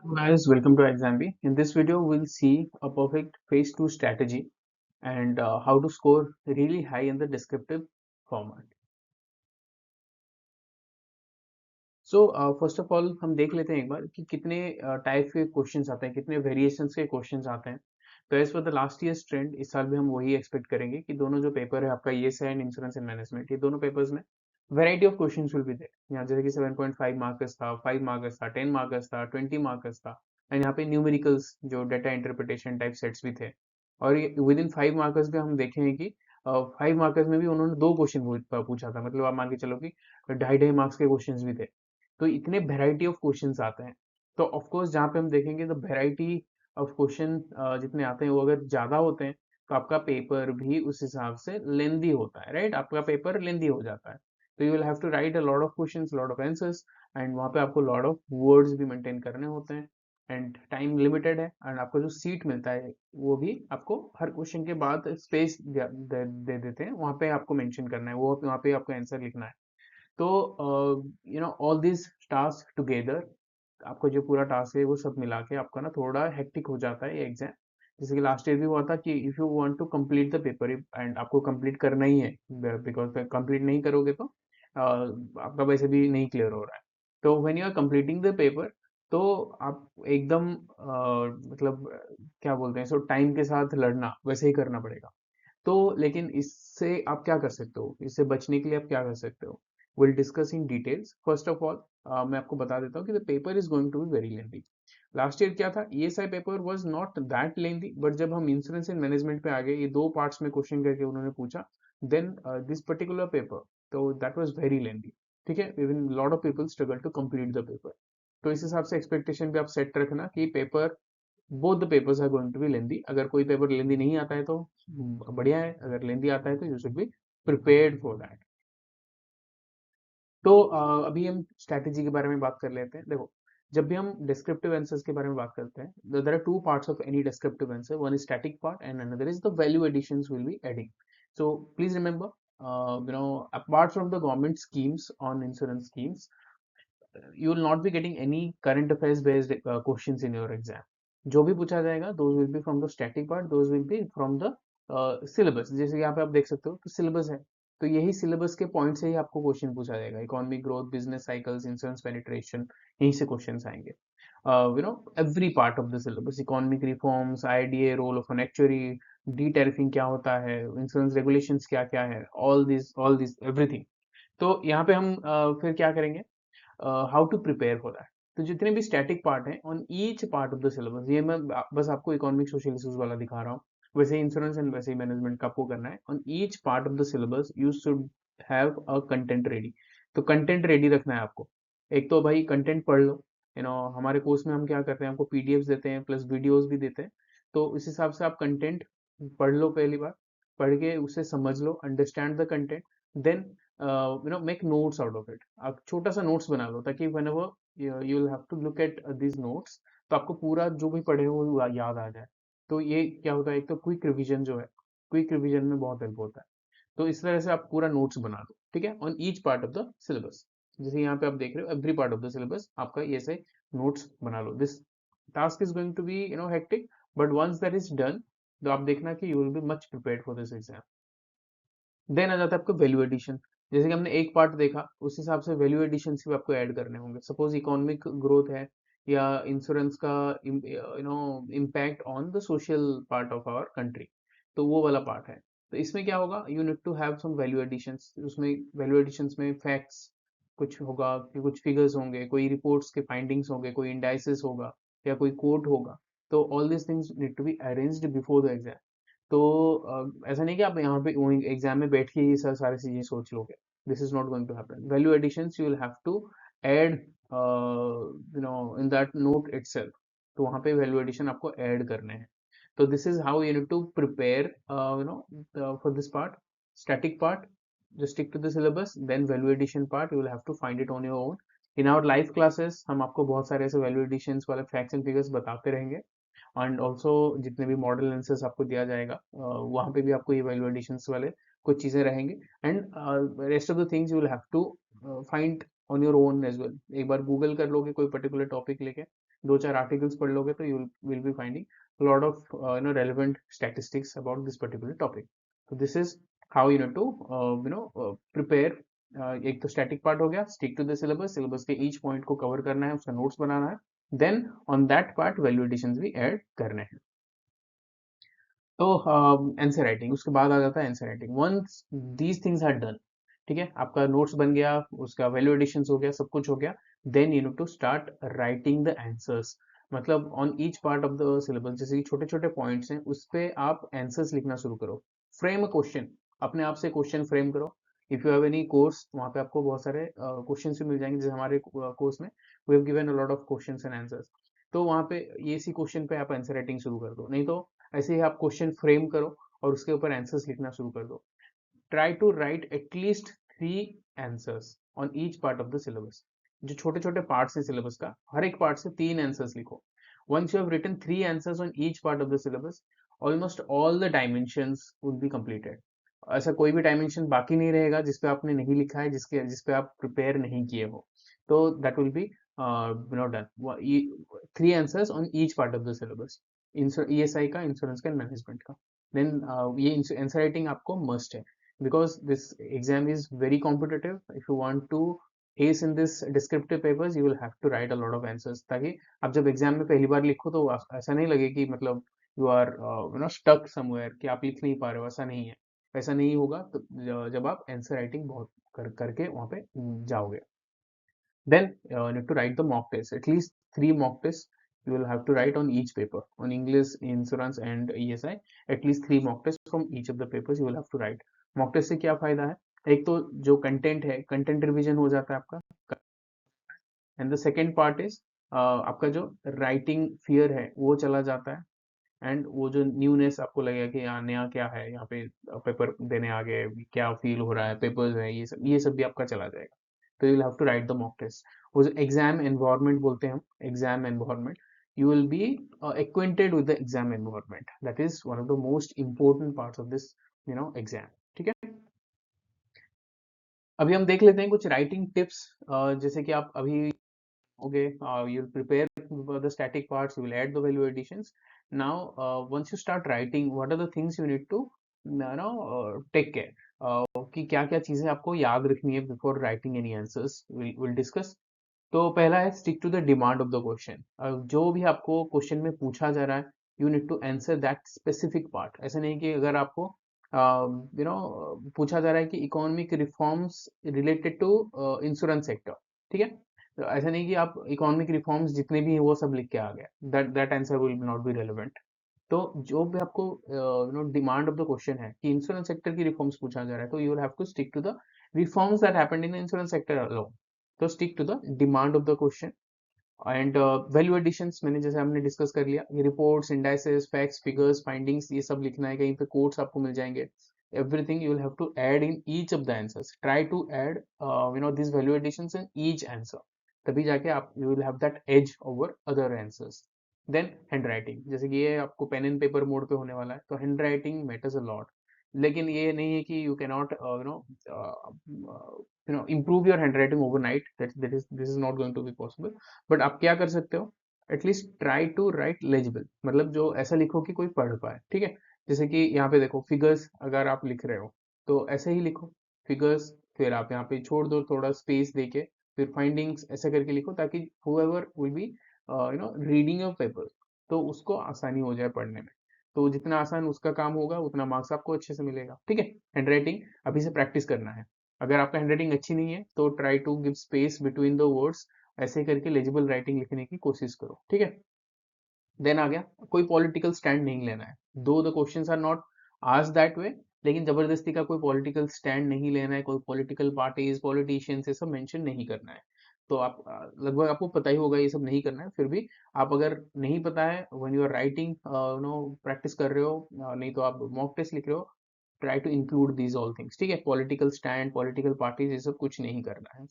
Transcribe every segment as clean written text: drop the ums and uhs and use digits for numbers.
Guys, welcome to Exambee. In this video, we'll see a perfect phase 2 strategy and how to score really high in the descriptive format. First of all हम देख लेते हैं एक बार कि कितने type के questions आते हैं, कितने वेरिएशंस के क्वेश्चंस आते हैं। तो as per the last years trend इस साल भी हम वही एक्सपेक्ट करेंगे कि दोनों जो पेपर है आपका ESI and insurance and management, ये दोनों पेपर्स में variety of questions will be there. यहाँ जैसे कि 7.5 मार्कर्स था, 5 मार्कर्स था, 10 मार्कर्स था, 20 मार्कर्स था, एंड यहाँ पे न्यूमेरिकल्स जो डेटा इंटरप्रिटेशन टाइप सेट्स भी थे। और विद इन 5 मार्कर्स में हम देखेंगे कि 5 मार्कर्स में भी उन्होंने दो क्वेश्चन पूछा था, मतलब आप मान के चलो कि ढाई ढाई मार्क्स के क्वेश्चंस भी थे। तो इतने वैरायटी ऑफ क्वेश्चंस आते हैं। तो ऑफ कोर्स जहाँ पे हम देखेंगे तो वैरायटी ऑफ क्वेश्चन जितने आते हैं वो अगर ज्यादा होते हैं तो आपका पेपर भी उस हिसाब से लेंदी होता है, राइट? आपका पेपर लेंदी हो जाता है। तो you will have to write a lot of questions, lot of answers, and वहाँ पे आपको लॉट ऑफ वर्ड्स भी मेंटेन करने होते हैं, एंड टाइम लिमिटेड है, एंड आपको जो सीट मिलता है वो भी आपको हर क्वेश्चन के बाद स्पेस दे देते हैं, वहाँ पे आपको मेंशन करना है, वो वहाँ पे आपको आंसर लिखना है। तो ऑल दिस टास्क टुगेदर, आपका जो पूरा टास्क है वो सब मिला के आपका ना थोड़ा हेक्टिक हो जाता है ये एग्जाम। जैसे कि लास्ट ईयर भी हुआ था कि if you want to complete the paper and आपको कंप्लीट करना ही है, बिकॉज कंप्लीट नहीं करोगे तो आपका वैसे भी नहीं क्लियर हो रहा है। तो when you are completing the paper, तो आप एकदम मतलब क्या बोलते हैं, सो टाइम के साथ लड़ना वैसे ही करना पड़ेगा। तो लेकिन इससे आप क्या कर सकते हो, इससे बचने के लिए आप क्या कर सकते हो? Will discuss in details. First of all मैं आपको बता देता हूँ कि the paper is going to be very lengthy. Last year क्या था, ESI paper was not that lengthy, but जब हम इंश्योरेंस एंड मैनेजमेंट पे आ गए, ये दो पार्ट्स में क्वेश्चन करके उन्होंने पूछा, देन दिस पर्टिकुलर पेपर, तो दैट वाज वेरी लेंथी। ठीक है, even lot of people struggle to complete the paper. तो इस हिसाब से एक्सपेक्टेशन भी आप सेट रखना कि paper, both the papers are going to be lengthy. अगर कोई पेपर लेंदी नहीं आता है तो बढ़िया है, अगर लेंदी आता है तो you should be prepared for that. तो अभी हम स्ट्रैटेजी के बारे में बात कर लेते हैं। देखो, जब भी हम डिस्क्रिप्टिव आंसर्स के बारे में बात करते हैं, there are two parts of any descriptive answer, one is static part and another is the value additions will be adding. So please remember, apart from the government schemes on insurance schemes, you will not be getting any current affairs based questions in your exam. जो भी पूछा जाएगा those will be from the static part, those will be from the syllabus। जैसे यहाँ पे आप देख सकते हो तो syllabus है, तो यही syllabus के पॉइंट से ही आपको क्वेश्चन पूछा जाएगा। Economic growth, business cycles, insurance penetration, यहीं से क्वेश्चंस आएंगे। Every part of the syllabus, economic reforms, IDA, role of an actuary, detariffing क्या होता है, इंश्योरेंस रेगुलेशंस क्या क्या है, ऑल दिस एवरीथिंग। तो यहाँ पे हम फिर क्या करेंगे, how to prepare for that. तो जितने भी स्टैटिक पार्ट हैं on each part of the syllabus, ये मैं बस आपको इकोनॉमिक सोशल इश्यूज वाला दिखा रहा हूँ, वैसे इंश्योरेंस एंड वैसे ही मैनेजमेंट का आपको करना है। On each part of the syllabus you should have a content ready. तो कंटेंट रेडी रखना है आपको। एक तो भाई कंटेंट पढ़ लो, हमारे कोर्स में हम क्या करते हैं, आपको पीडीएफ देते हैं प्लस वीडियोस भी देते हैं। तो इस हिसाब से आप कंटेंट पढ़ लो, पहली बार पढ़ के उसे समझ लो, understand the content, then make notes out of it. आप छोटा सा नोट्स बना लो ताकि whenever you will have to look at this notes, तो आपको पूरा जो भी पढ़े हो वो याद आ जाए। तो ये क्या होता है, एक तो क्विक रिवीजन जो है, क्विक रिवीजन में बहुत हेल्प होता है। तो इस तरह से आप पूरा नोट्स बना लो, ठीक है, on each part of the syllabus. जैसे यहाँ पे आप देख रहे हो every part of the syllabus आपका ये से नोट्स बना लो। This task is going to be hectic, but once that is done, तो आप देखना कि you will be much prepared for this exam. Then आ जाता है आपका वैल्यू एडिशन। जैसे कि हमने एक पार्ट देखा, उस हिसाब से वैल्यू एडिशन भी आपको ऐड करने होंगे। सपोज इकोनॉमिक ग्रोथ है या इंश्योरेंस का impact on the social part of our country, तो वो वाला पार्ट है। तो इसमें क्या होगा, you need to have some value additions. उसमें वैल्यू एडिशंस में फैक्ट्स कुछ होगा, कि कुछ फिगर्स होंगे, कोई रिपोर्ट्स के फाइंडिंग्स होंगे, कोई इंडाइसिस होगा या कोई कोट होगा। तो all this things need to be arranged before the exam. तो ऐसा नहीं कि आप यहाँ पे एग्जाम में बैठ के ये सारी चीजें सोच लोगे। This is not going to happen. Value additions you will have to add in that note itself. तो वहाँ पे वैल्यू एडिशन आपको ऐड करने हैं। तो this is how you need to prepare for this part. Static part, just stick to the syllabus, then value addition part you will have to find it on your own। in our live classes हम आपको बहुत सारे ऐसे value editions वाले facts and figures बताते रहेंगे। And also जितने भी मॉडल आंसर्स आपको दिया जाएगा, वहाँ पे भी आपको ये वैल्यू एडिशंस वाले कुछ चीजें रहेंगे। And rest of the things you will have to find on your own as well. एक बार गूगल कर लोगे कोई पर्टिकुलर टॉपिक लेके, दो चार आर्टिकल्स पढ़ लोगे तो you will be finding lot of relevant statistics about this particular topic. तो this is how you know to prepare. एक तो स्टैटिक पार्ट हो गया, stick to the syllabus, syllabus के ईच पॉइंट को कवर करना है, उसका नोट्स बनाना है, then on that part value additions भी ऐड करने हैं. तो आंसर राइटिंग, उसके बाद आ जाता है answer writing. Once these things are done, ठीक है, आपका नोट्स बन गया, उसका वैल्यू एडिशंस हो गया, सब कुछ हो गया, then you need to start writing the answers. मतलब on each part of the syllabus, जैसे कि छोटे छोटे पॉइंट्स हैं उस पे आप आंसर्स लिखना शुरू करो. फ्रेम अ क्वेश्चन, अपने आप से क्वेश्चन फ्रेम करो. If you have any course, वहाँ पे आपको बहुत सारे क्वेश्चन भी मिल जाएंगे, जैसे हमारे कोर्स में we have given a lot of questions and answers. तो वहाँ पे ये इसी क्वेश्चन पे आप आंसर राइटिंग शुरू कर दो. नहीं तो ऐसे ही आप क्वेश्चन फ्रेम करो और उसके ऊपर आंसर्स लिखना शुरू कर दो. Try to write at least 3 answers on each part of the syllabus. जो छोटे छोटे पार्ट्स है सिलेबस का, हर एक पार्ट से 3 आंसर्स लिखो. Once you have written 3 answers on each part of the syllabus, almost all the dimensions will be completed. ऐसा कोई भी डायमेंशन बाकी नहीं रहेगा जिसपे आपने नहीं लिखा है, जिसपे आप प्रिपेयर नहीं किए हो. तो that will be done. 3 answers on each part of the syllabus, ESI का, इंश्योरेंस का, मैनेजमेंट का. देन ये आंसर राइटिंग आपको मस्ट है, because this exam is very competitive. If you want to ace in this descriptive papers, you will have to write a lot of answers, ताकि आप जब exam में पहली बार लिखो तो ऐसा नहीं लगे कि मतलब यू आर स्टक समवेयर, कि आप लिख नहीं पा रहे हो. ऐसा नहीं है, ऐसा नहीं होगा. तो जब आप आंसर राइटिंग बहुत करके वहां पे जाओगे, then need to write the mock test, at least 3 mock tests you will have to write on each paper. On English, insurance and ESI, at least 3 mock tests from each of the papers you will have to write. Mock test से क्या फायदा है? एक तो जो content है, content revision हो जाता है आपका. And the second part is आपका जो राइटिंग फियर है वो चला जाता है. एंड वो जो न्यूनेस आपको लगेगा कि यहाँ नया क्या है, यहाँ पे पेपर देने आ गए, क्या फील हो रहा है, पेपर्स है, ये सब भी आपका चला जाएगा. तो you will have to write the mock test. वो जो एग्जाम एनवायरनमेंट बोलते हैं हम, exam environment, you will be acquainted with the exam environment. That is one of the most important parts of this exam. ठीक है, अभी हम देख लेते हैं कुछ राइटिंग टिप्स. जैसे कि आप अभी okay, you'll prepare the static parts, you will add the value additions. Now once you start writing, what are the things you need to take care, कि क्या क्या चीजें आपको याद रखनी है before writing any answers, we'll discuss. तो पहला है stick to the demand of the question. जो भी आपको क्वेश्चन में पूछा जा रहा है, you need to answer that specific part. ऐसा नहीं कि अगर आपको पूछा जा रहा है कि economic reforms related to insurance sector, ठीक है, तो ऐसा नहीं कि आप इकोनॉमिक रिफॉर्म्स जितने भी हैं वो सब लिख के आ गए, that answer will not be relevant. तो जो भी आपको डिमांड ऑफ द क्वेश्चन है कि इंश्योरेंस सेक्टर की रिफॉर्म्स पूछा जा रहा है, तो you will have to stick to the reforms that happened in the insurance sector alone. तो stick to the demand of the question. And value additions मैंने जैसे हमने डिस्कस कर लिया, ये reports, indices, facts, figures, findings, ये सब लिखना है. कहीं पे कोट्स आपको मिल जाएंगे. Everything you will have to add in each of the answers. Try to add this value additions in each answer, तभी जाके आप you will have that edge over other answers. Then handwriting, जैसे कि ये आपको pen and paper mode पे होने वाला है, तो hand writing matters a lot. लेकिन ये नहीं है कि you can not improve your handwriting overnight. This is not going to be possible. But आप क्या कर सकते हो, at least try to write legible, मतलब जो ऐसा लिखो कि कोई पढ़ पाए. ठीक है, जैसे कि यहाँ पे देखो फिगर्स अगर आप लिख रहे हो तो ऐसे ही लिखो फिगर्स, फिर आप यहाँ पे छोड़ दो थोड़ा स्पेस देके, फिर फाइंडिंग्स ऐसे करके लिखो, ताकि whoever will be reading your paper, तो उसको आसानी हो जाए पढ़ने में. तो जितना आसान उसका काम होगा उतना मार्क्स आपको अच्छे से मिलेगा. ठीक है, हैंडराइटिंग अभी से प्रैक्टिस करना है. अगर आपका हैंडराइटिंग अच्छी नहीं है तो try to give space between the words, ऐसे करके लेजिबल राइटिंग लिखने की कोशिश करो. ठीक है, देन आ गया, कोई पॉलिटिकल स्टैंड नहीं लेना है. Though the questions are not asked that way, लेकिन जबरदस्ती का कोई पॉलिटिकल स्टैंड नहीं लेना है. कोई पॉलिटिकल पार्टीज, पॉलिटिशियंस, ये सब मेंशन नहीं करना है. तो आप लगभग आपको पता ही होगा ये सब नहीं करना है. फिर भी आप अगर नहीं पता है, when you are writing practice कर रहे हो, नहीं तो आप मॉक टेस्ट लिख रहे हो, try to include these all things. ठीक है, पॉलिटिकल स्टैंड, पॉलिटिकल पार्टीज, ये सब कुछ नहीं करना है.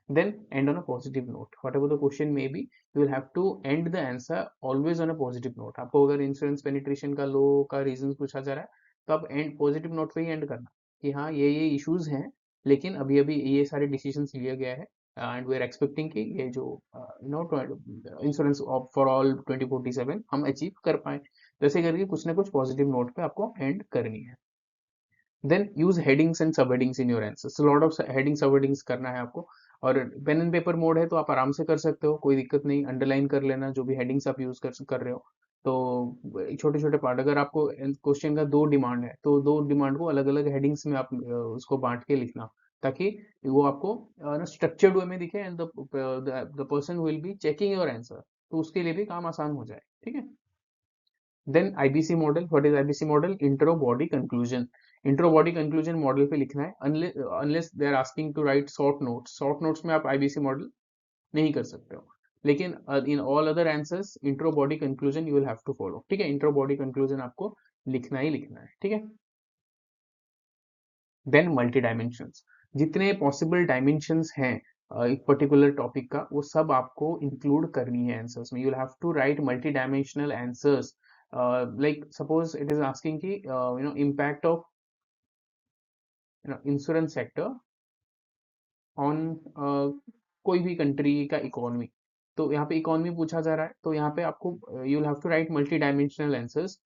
Then end on a positive note. Whatever the question may be, you will have to end the answer always on a positive note. आपको अगर इंश्योरेंस पेनिट्रेशन का लो का रीजन पूछा जा रहा है, तो आप एंड पॉजिटिव नोट पे ही एंड करना, कि हाँ ये इश्यूज हैं, लेकिन अभी अभी ये सारे डिसीजंस लिया गया है, एंड वी आर एक्सपेक्टिंग कि ये जो इंश्योरेंस फॉर ऑल 2047 हम अचीव कर पाए। जैसे करके कुछ ना कुछ पॉजिटिव नोट पे आपको एंड करनी है। देन यूज हेडिंग्स एंड सब headings in your answers, lot of heading सब हेडिंग्स करना है आपको। और पेन एंड पेपर मोड है तो आप आराम से कर सकते हो, कोई दिक्कत नहीं, अंडरलाइन कर लेना जो भी हेडिंग्स आप यूज कर रहे हो। तो छोटे छोटे पार्ट, अगर आपको क्वेश्चन का दो डिमांड है तो दो डिमांड को अलग अलग हेडिंग्स में आप उसको बांट के लिखना, ताकि वो आपको स्ट्रक्चर्ड वे में दिखे and the person will be checking your answer, तो उसके लिए भी काम आसान हो जाए। ठीक है। Then IBC model, what is IBC model? Intro body conclusion. Intro body conclusion model पे लिखना है, unless they are asking to write short notes में आप आईबीसी मॉडल नहीं कर सकते हो, लेकिन in all other answers intro body conclusion you will have to follow. ठीक है, इंट्रो बॉडी कंक्लूजन आपको लिखना ही लिखना है। ठीक है। देन मल्टी डायमेंशंस, जितने पॉसिबल डायमेंशंस हैं एक पर्टिकुलर टॉपिक का, वो सब आपको इंक्लूड करनी है आंसर्स में। You will have to write multi dimensional answers. Like suppose it is asking कि impact of insurance sector on कोई भी कंट्री का इकोनॉमी, तो यहाँ पे इकोनॉमी पूछा जा रहा है, तो यहाँ पे आपको you will have to write multi dimensional answers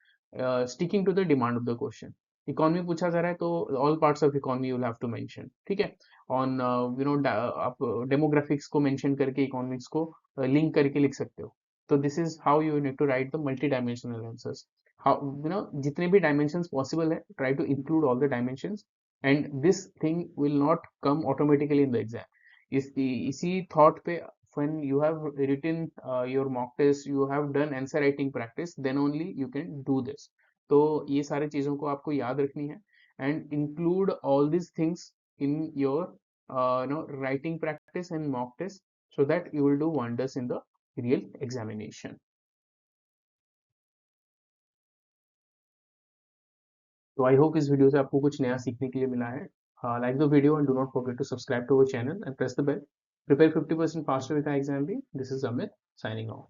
sticking to the demand of the question. Economy पूछा जा रहा है तो all parts of economy you will have to mention. ठीक है। ऑन आप डेमोग्राफिक्स को मेंशन करके इकोनॉमिक्स को लिंक करके लिख सकते हो। तो this is how you need to write the multi dimensional answers. How जितने भी डायमेंशंस पॉसिबल है, try to include all the dimensions, and this thing will not come automatically in the exam. इसी thought पे when you have written your mock test, you have done answer writing practice, then only you can do this। तो ये सारी चीजों को आपको याद रखनी है, and include all these things in your writing practice and mock test, so that you will do wonders in the real examination। तो आई होप इस वीडियो से आपको कुछ नया सीखने के लिए मिला है। Like the video and do not forget to subscribe to our channel and press the bell. Prepare 50% faster with the exam. This is Amit signing off।